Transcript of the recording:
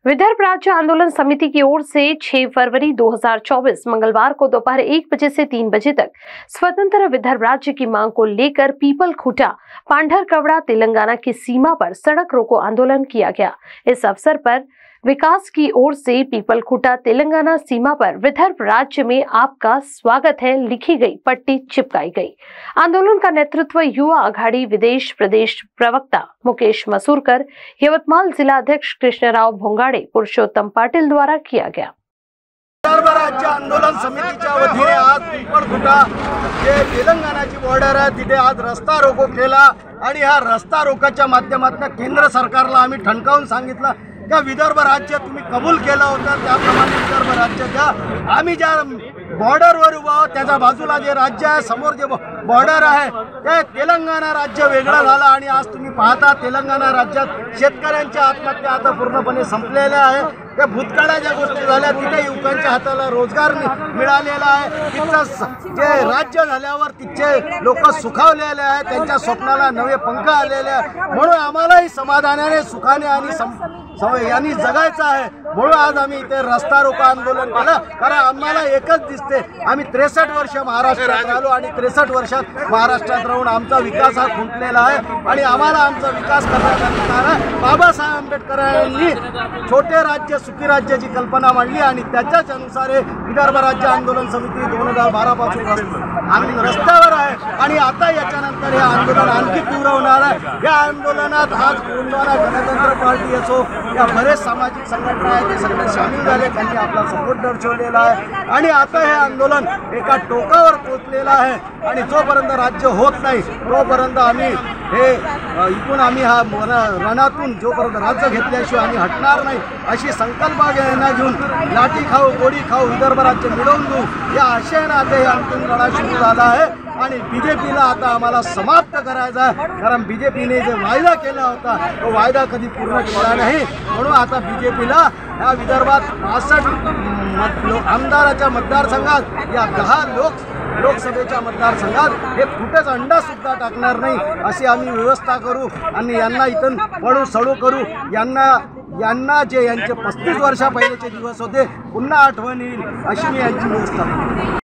विदर्भ राज्य आंदोलन समिति की ओर से 6 फरवरी 2024 मंगलवार को दोपहर 1 बजे से 3 बजे तक स्वतंत्र विदर्भ राज्य की मांग को लेकर पीपल खुटा पांढरकवड़ा तेलंगाना की सीमा पर सड़क रोको आंदोलन किया गया। इस अवसर पर विकास की ओर से पीपल खुटा तेलंगाना सीमा पर विदर्भ राज्य में आपका स्वागत है लिखी गई पट्टी चिपकाई गई। आंदोलन का नेतृत्व युवा आघाड़ी विदेश प्रदेश प्रवक्ता मुकेश मसूरकर, यवतमाल जिला अध्यक्ष कृष्णराव भोंगाडे, पुरुषोत्तम पाटील द्वारा किया गया। विदर्भ राज्य आंदोलन समितीच्या वतीने आज पीपल खुटा जे तेलंगणाची बॉर्डर आहे तिथे आज रस्ता रोको केला आणि ह्या रस्ता रोकोच्या माध्यमातून केंद्र सरकारला आम्ही ठणकावून सांगितलं का विदर्भ राज्य तुम्ही कबूल केला होता त्याप्रमाणे विदर्भ राज्याच्या आम्ही ज्या बॉर्डरवर उभा आहोत त्याच्या बाजूला जे राज्य आहे समोर जे बॉर्डर आहे ते तेलंगणा राज्य वेगळं झालं आणि आज तुम्ही पाहता तेलंगणा राज्यात शेतकऱ्यांच्या आत्महत्या आता पूर्णपणे संपलेल्या आहे। त्या भूतकाळाच्या गोष्टी झाल्या तिथे युवकांच्या हाताला रोजगार मिळालेला आहे। तिथं जे राज्य झाल्यावर तिथे लोक सुखावलेले आहेत, त्यांच्या स्वप्नाला नवे पंख आलेले आहेत। म्हणून आम्हालाही समाधानाने सुखाने आणि यांनी जगायचं आहे। म्हणून आज आम्ही इथे रस्ता रोको आंदोलन केलं कारण आम्हाला एकच दिसते आम्ही 63 वर्ष महाराष्ट्रात राहिलो आणि 63 वर्षात महाराष्ट्रात राहून आमचा विकास हा खुंटलेला आहे आणि आम्हाला आमचा विकास करण्यासाठी कारण बाबासाहेब आंबेडकरांनी छोटे राज्य सुखी राज्याची कल्पना मांडली आणि त्याच्याच अनुसार विदर्भ राज्य आंदोलन समिती 2012 पासून रस्त्यावर आहे आणि आता याच्यानंतर हे आंदोलन आणखी तीव्र होणार आहे। या आंदोलनात आज गोंडवाना गणतंत्र पार्टी असो या बरेच सामाजिक संघटना आहेत ते सगळे सामील झाले, त्यांनी आपला सपोर्ट दर्शवलेला आहे आणि आता हे आंदोलन एका टोकावर पोहोचलेलं आहे आणि जोपर्यंत राज्य होत नाही तोपर्यंत आम्ही हे इथून आम्ही हा रणातून जोपर्यंत राज्य घेतल्याशिवाय आम्ही हटणार नाही अशी संकल्पना घेऊन लाठी खाऊ गोडी खाऊ विदर्भ राज्य मिळवून देऊ या आशयाने आता हे अंतिम लढा सुरू झाला आहे आणि बीजेपीला आता आम्हाला समाप्त करायचा आहे कारण बीजेपीने जे वायदा केला होता तो वायदा कधी पूर्ण केला नाही। म्हणून आता बीजेपीला या विदर्भात 65 आमदाराच्या मतदारसंघात या 10 लोकसभेच्या मतदारसंघात हे कुठेच अंडा सुद्धा टाकणार नाही अशी आम्ही व्यवस्था करू आणि यांना इथून पळू सळू करू। यांना जे यांचे 35 वर्षा पहिलेचे दिवस होते पुन्हा आठवण येईल अशी मी यांची व्यवस्था करू।